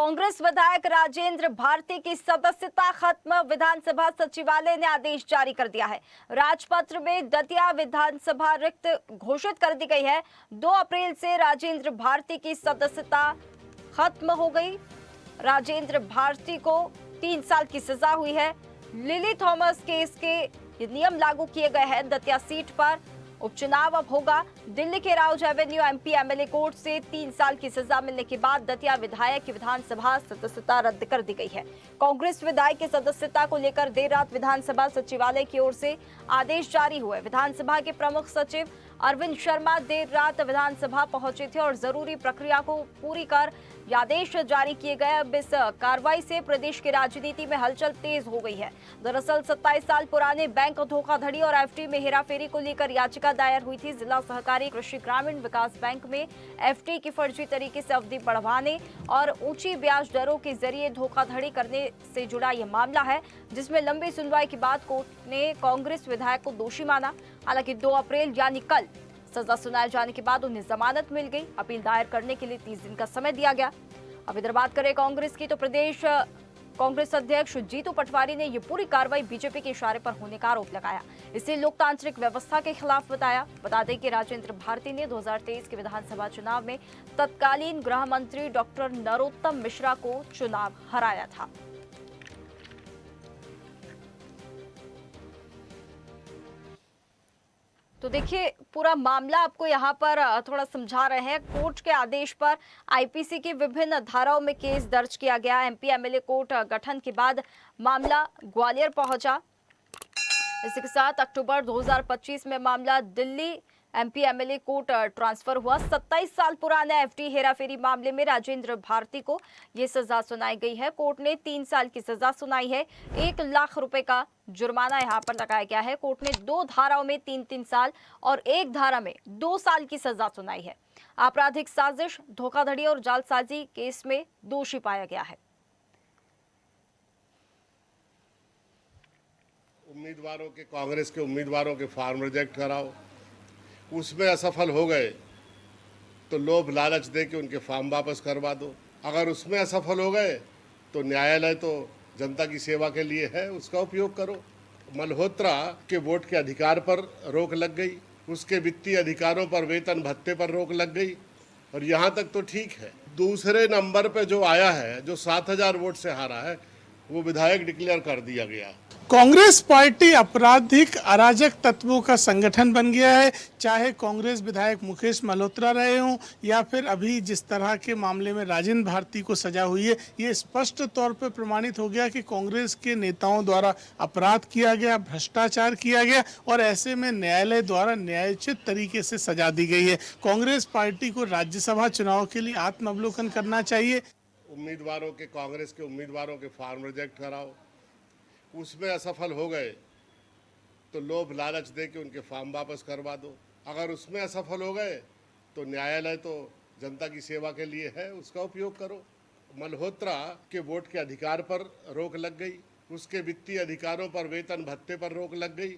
कांग्रेस विधायक राजेंद्र भारती की सदस्यता खत्म, विधानसभा सचिवालय ने आदेश जारी कर दिया है। राजपत्र में दतिया विधानसभा रिक्त घोषित कर दी गई है। 2 अप्रैल से राजेंद्र भारती की सदस्यता खत्म हो गई। राजेंद्र भारती को 3 साल की सजा हुई है। लिली थॉमस केस के ये नियम लागू किए गए हैं। दतिया सीट पर उपचुनाव अब होगा। दिल्ली के Rouse Avenue MP MLA court से 3 साल की सजा मिलने के बाद दतिया विधायक की विधानसभा सदस्यता रद्द कर दी गई है। कांग्रेस विधायक की सदस्यता को लेकर देर रात विधानसभा सचिवालय की ओर से आदेश जारी हुए। विधानसभा के प्रमुख सचिव अरविंद शर्मा देर रात विधानसभा पहुंचे थे और जरूरी प्रक्रिया को पूरी कर ये आदेश जारी किए गए। अब इस कार्रवाई से प्रदेश की राजनीति में हलचल तेज हो गई है। दरअसल 27 साल पुराने बैंक धोखाधड़ी और एफडी में हेराफेरी को लेकर याचिका दायर हुई थी। जिला सहकारी कृषि ग्रामीण विकास बैंक में एफडी की फर्जी तरीके से अवधि बढ़वाने और ऊंची ब्याज दरों के जरिए धोखाधड़ी करने से जुड़ा यह मामला है, जिसमें लंबी सुनवाई के बाद कोर्ट ने कांग्रेस विधायक को दोषी माना। हालांकि 2 अप्रैल यानी कल सजा सुनाए जाने के बाद उन्हें जमानत मिल गई। अपील दायर करने के लिए 30 दिन का समय दिया गया। अब इधर बात करें कांग्रेस की, तो प्रदेश कांग्रेस अध्यक्ष जीतू पटवारी ने ये पूरी कार्रवाई बीजेपी के इशारे पर होने का आरोप लगाया। इसे लोकतांत्रिक व्यवस्था के खिलाफ बताया। बता दें कि राजेंद्र भारती ने 2023 के विधानसभा चुनाव में तत्कालीन गृह मंत्री डॉक्टर नरोत्तम मिश्रा को चुनाव हराया था। तो देखिए, पूरा मामला आपको यहाँ पर थोड़ा समझा रहे हैं। कोर्ट के आदेश पर आईपीसी की विभिन्न धाराओं में केस दर्ज किया गया। एमपी एमएलए कोर्ट गठन के बाद मामला ग्वालियर पहुंचा। इसी के साथ अक्टूबर 2025 में मामला Delhi MP MLA court transfer हुआ। 27 साल पुराने एफडी हेराफेरी मामले में राजेंद्र भारती को ये सजा सुनाई गई है। कोर्ट ने 3 साल की सजा सुनाई है। 1 लाख रुपए का जुर्माना यहाँ पर लगाया गया है। कोर्ट ने 2 धाराओं में 3-3 साल और 1 धारा में 2 साल की सजा सुनाई है। आपराधिक साजिश, धोखाधड़ी और जालसाजी केस में दोषी पाया गया है। उम्मीदवारों के, कांग्रेस के उम्मीदवारों के फॉर्म रिजेक्ट कराओ, उसमें असफल हो गए तो लोभ लालच दे के उनके फॉर्म वापस करवा दो। अगर उसमें असफल हो गए तो न्यायालय तो जनता की सेवा के लिए है, उसका उपयोग करो। मल्होत्रा के वोट के अधिकार पर रोक लग गई, उसके वित्तीय अधिकारों पर, वेतन भत्ते पर रोक लग गई, और यहाँ तक तो ठीक है। दूसरे नंबर पे जो आया है, जो 7000 वोट से हारा है, वो विधायक डिक्लेयर कर दिया गया। कांग्रेस पार्टी आपराधिक अराजक तत्वों का संगठन बन गया है। चाहे कांग्रेस विधायक मुकेश मल्होत्रा रहे हों या फिर अभी जिस तरह के मामले में राजेंद्र भारती को सजा हुई है, ये स्पष्ट तौर पर प्रमाणित हो गया कि कांग्रेस के नेताओं द्वारा अपराध किया गया, भ्रष्टाचार किया गया और ऐसे में न्यायालय द्वारा न्यायोचित तरीके से सजा दी गई है। कांग्रेस पार्टी को राज्यसभा चुनाव के लिए आत्मावलोकन करना चाहिए। उम्मीदवारों के, कांग्रेस के उम्मीदवारों के फॉर्म रिजेक्ट कराओ, उसमें असफल हो गए तो लोभ लालच दे के उनके फॉर्म वापस करवा दो। अगर उसमें असफल हो गए तो न्यायालय तो जनता की सेवा के लिए है, उसका उपयोग करो। मल्होत्रा के वोट के अधिकार पर रोक लग गई, उसके वित्तीय अधिकारों पर, वेतन भत्ते पर रोक लग गई,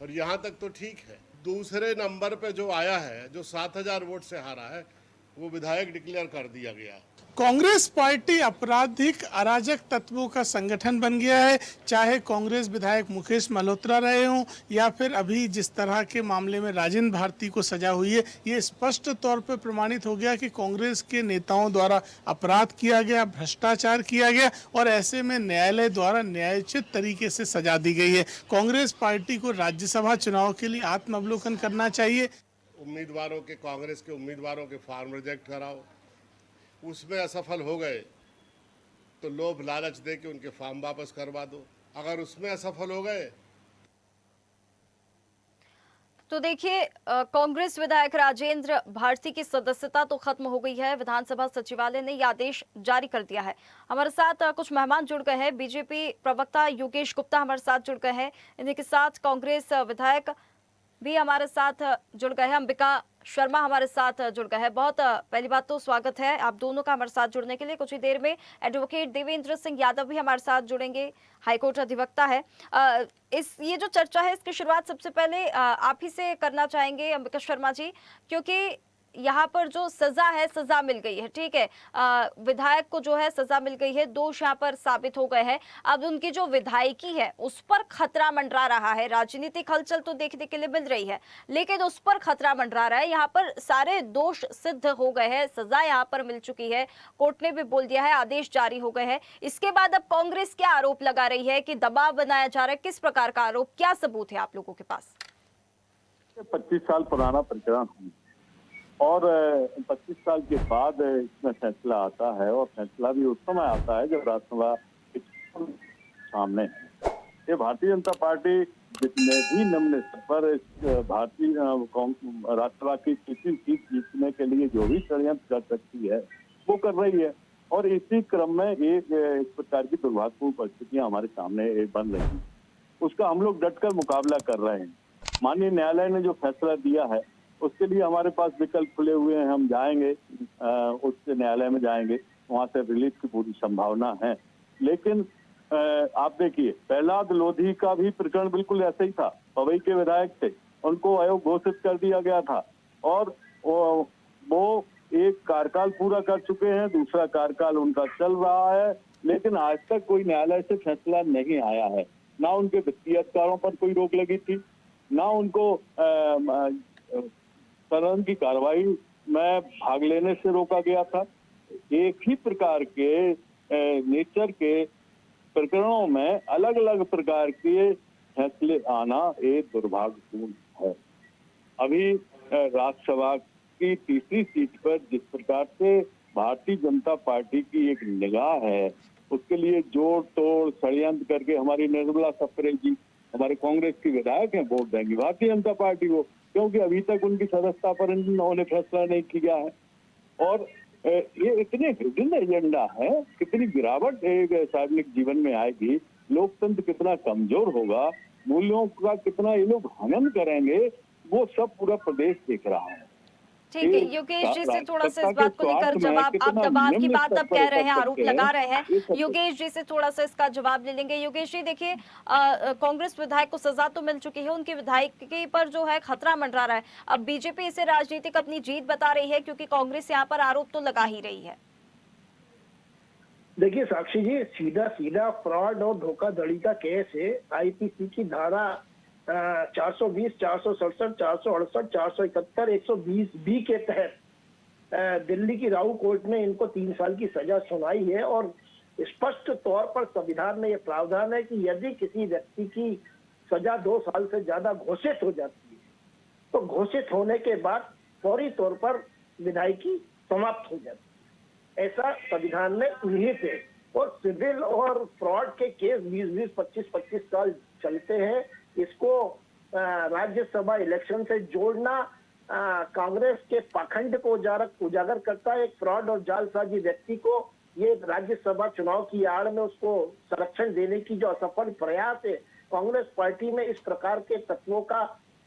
और यहाँ तक तो ठीक है। दूसरे नंबर पे जो आया है, जो 7000 वोट से हारा है, वो विधायक डिक्लेयर कर दिया गया। कांग्रेस पार्टी आपराधिक अराजक तत्वों का संगठन बन गया है। चाहे कांग्रेस विधायक मुकेश मल्होत्रा रहे हों या फिर अभी जिस तरह के मामले में राजेंद्र भारती को सजा हुई है, ये स्पष्ट तौर पर प्रमाणित हो गया कि कांग्रेस के नेताओं द्वारा अपराध किया गया, भ्रष्टाचार किया गया और ऐसे में न्यायालय द्वारा न्यायोचित तरीके से सजा दी गई है। कांग्रेस पार्टी को राज्यसभा चुनाव के लिए आत्मावलोकन करना चाहिए। उम्मीदवारों के, कांग्रेस के उम्मीदवारों के फॉर्म रिजेक्ट कराओ, उसमें असफल हो गए तो लोभ लालच दे के उनके फॉर्म वापस करवा दो। अगर उसमें असफल हो गए तो देखिए, कांग्रेस विधायक राजेंद्र भारती की सदस्यता तो खत्म हो गई है। विधानसभा सचिवालय ने यह आदेश जारी कर दिया है। हमारे साथ कुछ मेहमान जुड़ गए हैं। बीजेपी प्रवक्ता योगेश गुप्ता हमारे साथ जुड़ गए हैं। इन्हीं के साथ कांग्रेस विधायक भी हमारे साथ जुड़ गए हैं। अंबिका शर्मा हमारे साथ जुड़ गए हैं। बहुत पहली बात तो स्वागत है आप दोनों का हमारे साथ जुड़ने के लिए। कुछ ही देर में एडवोकेट देवेंद्र सिंह यादव भी हमारे साथ जुड़ेंगे, हाईकोर्ट अधिवक्ता है। ये जो चर्चा है, इसकी शुरुआत सबसे पहले आप ही से करना चाहेंगे अंबिका शर्मा जी, क्योंकि यहाँ पर जो सजा है, सजा मिल गई है, ठीक है, विधायक को जो है सजा मिल गई है, दोष यहाँ पर साबित हो गए हैं। अब उनकी जो विधायकी है उस पर खतरा मंडरा रहा है। राजनीतिक हलचल तो देखने के लिए मिल रही है, लेकिन उस पर खतरा मंडरा रहा है। यहाँ पर सारे दोष सिद्ध हो गए हैं, सजा यहाँ पर मिल चुकी है, कोर्ट ने भी बोल दिया है, आदेश जारी हो गए हैं। इसके बाद अब कांग्रेस क्या आरोप लगा रही है कि दबाव बनाया जा रहा है, किस प्रकार का आरोप, क्या सबूत है आप लोगों के पास? 25 साल पुराना प्रकरण है और 25 साल के बाद इसमें फैसला आता है और फैसला भी उस समय आता है जब राज्यसभा सामने है। ये भारतीय जनता पार्टी जितने भी निम्न स्तर पर भारतीय राज्यसभा की किसी सीट जीतने के लिए जो भी षड्यंत्र कर सकती है वो कर रही है और इसी क्रम में एक इस प्रकार की दुर्भाग्यपूर्ण परिस्थितियां हमारे सामने बन रही हैं। उसका हम लोग डटकर मुकाबला कर रहे हैं। माननीय न्यायालय ने जो फैसला दिया है उसके लिए हमारे पास विकल्प खुले हुए हैं। हम जाएंगे उच्च न्यायालय में जाएंगे, वहां से रिलीफ की पूरी संभावना है। लेकिन आप देखिए, प्रहलाद लोधी का भी प्रकरण बिल्कुल ऐसा ही था। पवई के विधायक थे, उनको अयोग्य घोषित कर दिया गया था और वो एक कार्यकाल पूरा कर चुके हैं, दूसरा कार्यकाल उनका चल रहा है, लेकिन आज तक कोई न्यायालय से फैसला नहीं आया है। ना उनके वित्तीय अधिकारों पर कोई रोक लगी थी, ना उनको सदन की कार्रवाई में भाग लेने से रोका गया था। एक ही प्रकार के नेचर के प्रकरणों में अलग अलग प्रकार के फैसले आना एक दुर्भाग्यपूर्ण है। अभी राज्यसभा की तीसरी सीट पर जिस प्रकार से भारतीय जनता पार्टी की एक निगाह है, उसके लिए जोड़ तोड़ षड्यंत्र करके हमारी निर्मला सप्रे जी, हमारे कांग्रेस की विधायक हैं, वोट देंगी भारतीय जनता पार्टी को, क्योंकि अभी तक उनकी सदस्यता पर उन्होंने फैसला नहीं किया है। और ये इतने हिडन एजेंडा है, कितनी गिरावट एक सार्वजनिक जीवन में आएगी, लोकतंत्र कितना कमजोर होगा, मूल्यों का कितना ये लोग हनन करेंगे, वो सब पूरा प्रदेश देख रहा है। ठीक है, योगेश जी से थोड़ा सा इस बात को लेकर जवाब, आप दबाव की बात अब कह रहे हैं, आरोप लगा रहे हैं, योगेश जी से थोड़ा सा इसका जवाब ले लेंगे। योगेश जी देखिए, कांग्रेस विधायक को सजा तो मिल चुकी है, उनकी विधायकी पर जो है खतरा मंडरा रहा है। अब बीजेपी इसे राजनीतिक अपनी जीत बता रही है, क्योंकि कांग्रेस यहाँ पर आरोप तो लगा ही रही है। देखिए साक्षी जी, सीधा सीधा फ्रॉड और धोखाधड़ी का केस है। आईपीसी की धारा 420, 467, 468, 471, 120 बी के तहत दिल्ली की राउ कोर्ट ने इनको 3 साल की सजा सुनाई है और स्पष्ट तौर पर संविधान में यह प्रावधान है कि यदि किसी व्यक्ति की सजा 2 साल से ज्यादा घोषित हो जाती है तो घोषित होने के बाद फौरी तौर पर विधायकी समाप्त हो जाती है। ऐसा संविधान में निहित है और सिविल और फ्रॉड के केस 20-20, 25-25 साल चलते हैं। इसको राज्यसभा इलेक्शन से जोड़ना कांग्रेस के पाखंड को उजागर करता है। एक फ्रॉड और जालसाजी व्यक्ति को ये राज्यसभा चुनाव की आड़ में उसको संरक्षण देने की जो असफल प्रयास है, कांग्रेस पार्टी में इस प्रकार के तत्वों का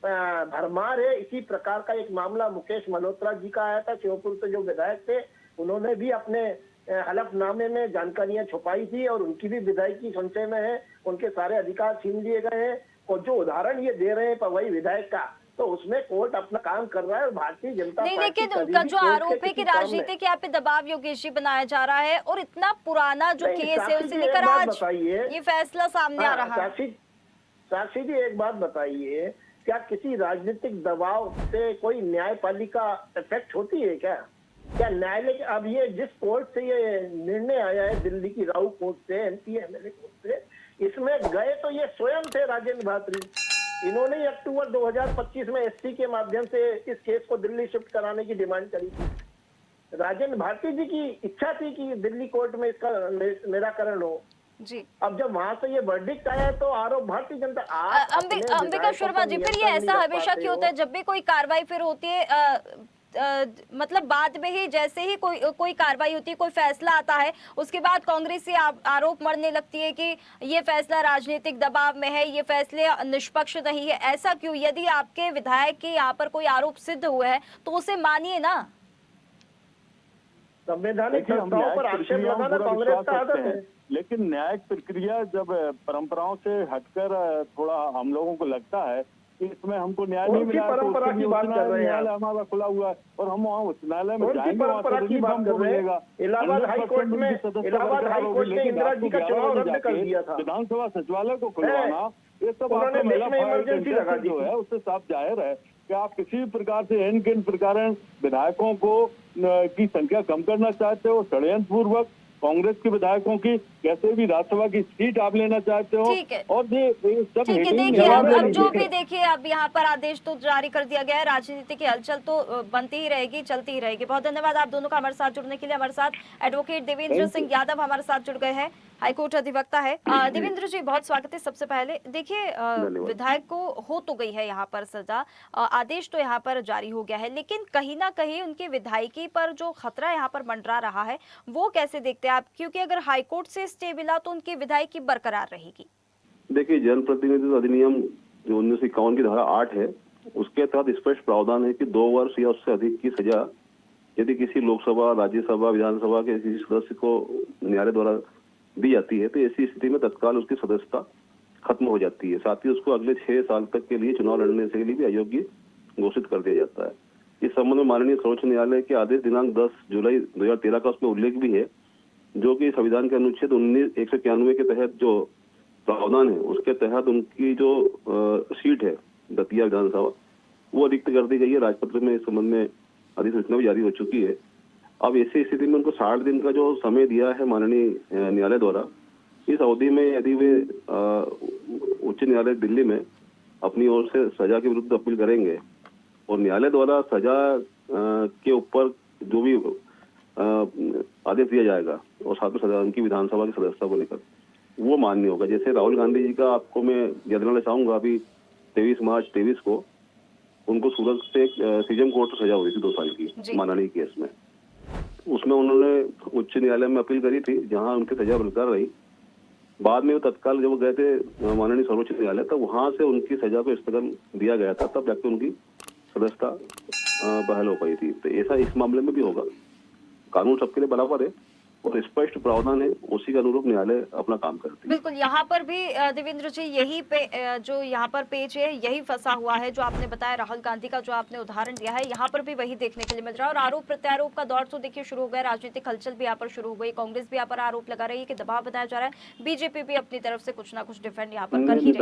भरमार है। इसी प्रकार का एक मामला मुकेश मल्होत्रा जी का आया था, श्योपुर से जो विधायक थे, उन्होंने भी अपने हलफनामे में जानकारियां छुपाई थी और उनकी भी विधायकी संशय में है, उनके सारे अधिकार छीन लिए गए हैं। और जो उदाहरण ये दे रहे हैं पवई विधायक का, तो उसमें कोर्ट अपना काम कर रहा है और भारतीय जनता नहीं, पार्टी लेकिन उनका जो आरोप है कि राजनीति के यहाँ पे दबाव योगेश जी बनाया जा रहा है और इतना पुराना जो केस है उसे लेकर आज ये फैसला सामने आ रहा है। साक्षी जी एक बात बताइए, क्या किसी राजनीतिक दबाव से कोई न्यायपालिका इफेक्ट होती है क्या? क्या न्यायालय अब ये जिस कोर्ट से ये निर्णय आया है, दिल्ली की राउ कोर्ट से, एमपी एमएलए कोर्ट से, इसमें गए तो ये स्वयं थे राजेंद्र भातरी। इन्होंने अक्टूबर 2025 में एससी के माध्यम से इस केस को दिल्ली शिफ्ट कराने की डिमांड करी थी। राजेंद्र भारती जी की इच्छा थी कि दिल्ली कोर्ट में इसका निराकरण हो जी। अब जब वहां से ये वर्डिक्ट आया तो आरोप भारतीय जनता अंबिका शर्मा जी, फिर ये ऐसा हमेशा क्यों होता है जब भी कोई कार्रवाई फिर होती है, मतलब बाद में ही जैसे ही कोई कार्रवाई होती है, कोई फैसला आता है, उसके बाद कांग्रेस से आरोप मरने लगती है कि ये फैसला राजनीतिक दबाव में है, ये फैसले निष्पक्ष नहीं है। ऐसा क्यों? यदि आपके विधायक के यहाँ पर कोई आरोप सिद्ध हुआ है तो उसे मानिए ना। संवैधानिक संस्थाओं पर आक्षेप लगाना कांग्रेस का आदत है, लेकिन न्यायिक प्रक्रिया जब परंपराओं से हटकर थोड़ा हम लोगों को लगता है कि इसमें हमको न्याय कौन नहीं सी मिला है, तो परंपरा उसके की लिए बात उच्च कर रहे हैं न्यायालय आप? हमारा खुला हुआ है और हम वहाँ उच्च न्यायालय में कौन सी जाएंगे, वहाँ परंपरा से की रिलीफ बात हमको कर रहे मिलेगा। हैं? इलाहाबाद हाई कोर्ट 100% में उनकी सदस्यता इलाहाबाद बरकरार हाई होगी, कोर्ट ने लेकिन इंदिरा रात जी को का 11 चुनाव बजे रद्द कर जाके दिया था। विधानसभा सचिवालय को खुलवाना, ये सब उन्होंने आपका महिला बीच में इमरजेंसी लगा दी जो थी। है उससे साफ जाहिर है कि आप किसी भी प्रकार से इन किन प्रकार विधायकों को की संख्या कम करना चाहते हो, षड्यंत्र पूर्वक कांग्रेस के विधायकों की कैसे भी राज्यसभा की सीट आप लेना चाहते हो। ठीक है। और ये सब ठीक है, हिटिंग देखिए जवाब अब दे जो दीजिए। भी देखिए अब यहाँ पर आदेश तो जारी कर दिया गया है, राजनीति की हलचल तो बनती ही रहेगी, चलती ही रहेगी। बहुत धन्यवाद आप दोनों का हमारे साथ जुड़ने के लिए। हमारे साथ advocate Devendra Thank you. Singh Yadav हमारे साथ जुड़ गए हैं, हाईकोर्ट अधिवक्ता है। देवेंद्र जी बहुत स्वागत है। सबसे पहले देखिए धन्यवाद। विधायक को हो तो गई है यहाँ पर सजा, आदेश तो यहाँ पर जारी हो गया है, लेकिन कहीं ना कहीं उनकी विधायकी पर जो खतरा यहाँ पर मंडरा रहा है वो कैसे देखते हैं आप? क्योंकि अगर हाईकोर्ट से स्टे मिला तो उनकी विधायकी बरकरार रहेगी। देखिए, जनप्रतिनिधित्व अधिनियम जो 1951 की धारा 8 है, उसके तहत स्पष्ट प्रावधान है कि 2 वर्ष या उससे अधिक की सजा यदि किसी लोकसभा, राज्यसभा, विधानसभा के किसी सदस्य को न्यायालय द्वारा दी जाती है तो ऐसी स्थिति में तत्काल उसकी सदस्यता खत्म हो जाती है। साथ ही उसको अगले 6 साल तक के लिए चुनाव लड़ने के लिए भी अयोग्य घोषित कर दिया जाता है। इस संबंध में माननीय सर्वोच्च न्यायालय के आदेश दिनांक 10 जुलाई 2013 का उसमें उल्लेख भी है, जो कि संविधान के अनुच्छेद 191 के तहत जो प्रावधान है उसके तहत उनकी जो सीट है दतिया विधानसभा वो रिक्त कर दी गई है। राजपत्र में इस संबंध में अधिसूचना भी जारी हो चुकी है। अब ऐसी स्थिति में उनको 60 दिन का जो समय दिया है माननीय न्यायालय द्वारा, इस अवधि में यदि वे उच्च न्यायालय दिल्ली में अपनी ओर से सजा के विरुद्ध अपील करेंगे और न्यायालय द्वारा सजा के ऊपर जो भी आदेश दिया जाएगा और साथ में सजा उनकी विधानसभा की सदस्यता को लेकर वो मान्य होगा। जैसे राहुल गांधी जी का आपको मैं याद दिलाना चाहूंगा, अभी 23 मार्च 23 को उनको सूरत से सीजेएम कोर्ट में सजा हुई थी 2 साल की मानहानि केस में। उसमें उन्होंने उच्च न्यायालय में अपील करी थी, जहां उनकी सजा बरकरार रही। बाद में वो तत्काल जब वो गए थे माननीय सर्वोच्च न्यायालय, तब वहां से उनकी सजा को स्थगन दिया गया था, तब जाके उनकी सदस्यता बहाल हो पाई थी। तो ऐसा इस मामले में भी होगा। कानून सबके लिए बराबर है और स्पष्ट प्रावधान है, उसी के अनुरूप न्यायालय अपना काम करती है। बिल्कुल, यहाँ पर भी देवेंद्र जी यही पे जो यहाँ पर पेज है यही फंसा हुआ है जो आपने बताया, राहुल गांधी का जो आपने उदाहरण दिया है, यहाँ पर भी वही देखने के लिए मिल रहा है। और आरोप प्रत्यारोप का दौर तो देखिए शुरू हो गया, राजनीतिक हलचल भी यहाँ पर शुरू हो गई, कांग्रेस भी यहाँ पर आरोप लगा रही है कि दबाव बनाया जा रहा है, बीजेपी भी अपनी तरफ से कुछ ना कुछ डिफेंड यहाँ पर कर ही रही है।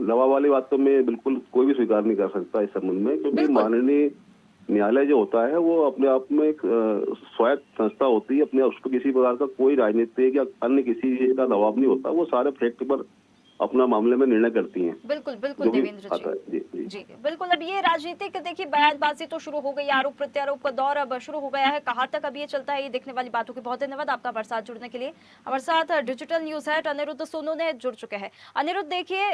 दबाव वाली बात तो मैं बिल्कुल कोई भी स्वीकार नहीं कर सकता इस संबंध में, क्योंकि माननीय न्यायालय जो होता है वो अपने आप में एक स्वायत्त संस्था होती है। अपने उस पर किसी प्रकार का कोई राजनीतिक या अन्य किसी चीज का दबाव नहीं होता। वो सारे फैक्ट पर अपना मामले में निर्णय करती हैं। बिल्कुल बिल्कुल देवेंद्र जी बिल्कुल। अब ये राजनीतिक देखिए बयानबाजी तो शुरू हो गई, आरोप प्रत्यारोप का दौर अब शुरू हो गया है। कहाँ तक अब ये चलता है ये देखने वाली बातों की। बहुत धन्यवाद आपका हमारे साथ जुड़ने के लिए। हमारे साथ digital news head Anirudh Sonu ने जुड़ चुके हैं। अनिरुद्ध देखिए,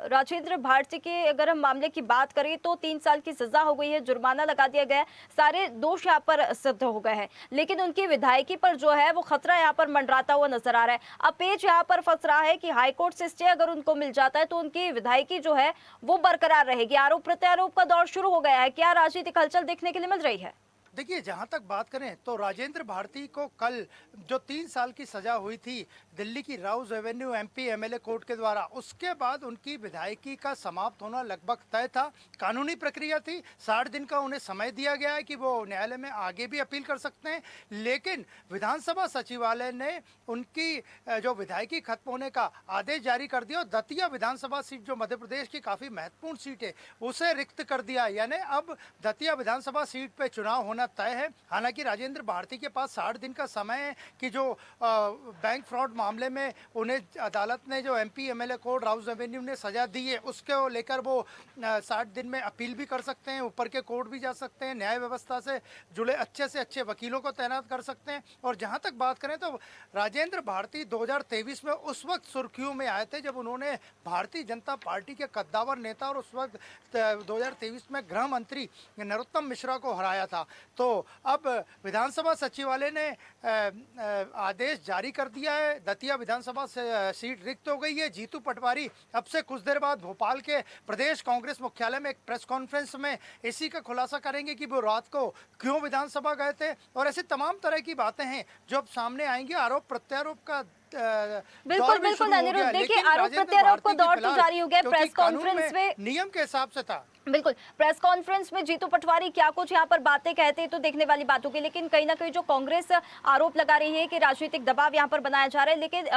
राजेंद्र भारती के अगर हम मामले की बात करें तो 3 साल की सजा हो गई है, जुर्माना लगा दिया गया है, सारे दोष यहाँ पर सिद्ध हो गए हैं, लेकिन उनकी विधायकी पर जो है वो खतरा यहाँ पर मंडराता हुआ नजर आ रहा है। अब पेच यहाँ पर फंस रहा है कि हाईकोर्ट से स्टे अगर उनको मिल जाता है तो उनकी विधायकी जो है वो बरकरार रहेगी। आरोप प्रत्यारोप का दौर शुरू हो गया है, क्या राजनीतिक हलचल देखने के लिए मिल रही है? देखिए, जहां तक बात करें तो राजेंद्र भारती को कल जो 3 साल की सजा हुई थी दिल्ली की Rouse Avenue MP MLA court के द्वारा, उसके बाद उनकी विधायकी का समाप्त होना लगभग तय था। कानूनी प्रक्रिया थी, 60 दिन का उन्हें समय दिया गया है कि वो न्यायालय में आगे भी अपील कर सकते हैं, लेकिन विधानसभा सचिवालय ने उनकी जो विधायकी खत्म होने का आदेश जारी कर दिया और दतिया विधानसभा सीट जो मध्य प्रदेश की काफ़ी महत्वपूर्ण सीट है उसे रिक्त कर दिया। यानी अब दतिया विधानसभा सीट पर चुनाव होना तय है। हालांकि राजेंद्र भारती के पास 60 दिन का समय है कि जो बैंक फ्रॉड मामले में उन्हें अदालत ने जो MP MLA court Rouse Avenue ने सजा दी है उसके लेकर वो 60 दिन में अपील भी कर सकते हैं, ऊपर के कोर्ट भी जा सकते हैं, न्याय व्यवस्था से जुड़े अच्छे से अच्छे वकीलों को तैनात कर सकते हैं। और जहां तक बात करें तो राजेंद्र भारती 2023 में उस वक्त सुर्खियों में आए थे जब उन्होंने भारतीय जनता पार्टी के कद्दावर नेता और उस वक्त 2023 में गृह मंत्री नरोत्तम मिश्रा को हराया था। तो अब विधानसभा सचिवालय ने आदेश जारी कर दिया है, दतिया विधानसभा सीट रिक्त हो गई है। जीतू पटवारी अब से कुछ देर बाद भोपाल के प्रदेश कांग्रेस मुख्यालय में एक प्रेस कॉन्फ्रेंस में इसी का खुलासा करेंगे कि वो रात को क्यों विधानसभा गए थे और ऐसी तमाम तरह की बातें हैं जो अब सामने आएंगी। आरोप प्रत्यारोप का बिल्कुल बिल्कुल अनिरुद्ध, देखिए आरोप प्रत्यारोप को दौर तो जारी हो गया। प्रेस कॉन्फ्रेंस में नियम के हिसाब से था। बिल्कुल, प्रेस कॉन्फ्रेंस में जीतू पटवारी क्या कुछ यहाँ पर बातें कहते तो देखने वाली बात होगी, लेकिन कहीं ना कहीं जो कांग्रेस आरोप लगा रही है कि राजनीतिक दबाव यहाँ पर बनाया जा रहा है, लेकिन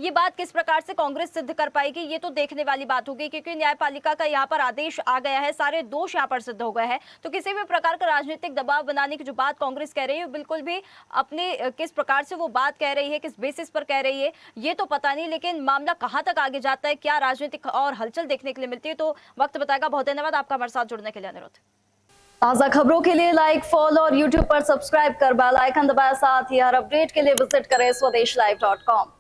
ये बात किस प्रकार से कांग्रेस सिद्ध कर पाएगी ये तो देखने वाली बात होगी, क्योंकि न्यायपालिका का यहाँ पर आदेश आ गया है, सारे दोष यहाँ पर सिद्ध हो गए हैं। तो किसी भी प्रकार का राजनीतिक दबाव बनाने की जो बात कांग्रेस कह रही है, बिल्कुल भी अपने किस प्रकार से वो बात कह रही है, किस बेसिस पर कह रही है ये तो पता नहीं, लेकिन मामला कहाँ तक आगे जाता है, क्या राजनीतिक और हलचल देखने के लिए मिलती है, तो वक्त बताएगा। बहुत धन्यवाद आपका हमारे साथ जुड़ने के लिए अनुरोध। ताजा खबरों के लिए लाइक, फॉलो और यूट्यूब पर सब्सक्राइब कर बेल आइकन दबाएं, साथ ही हर अपडेट के लिए विजिट करें स्वदेशलाइव.com।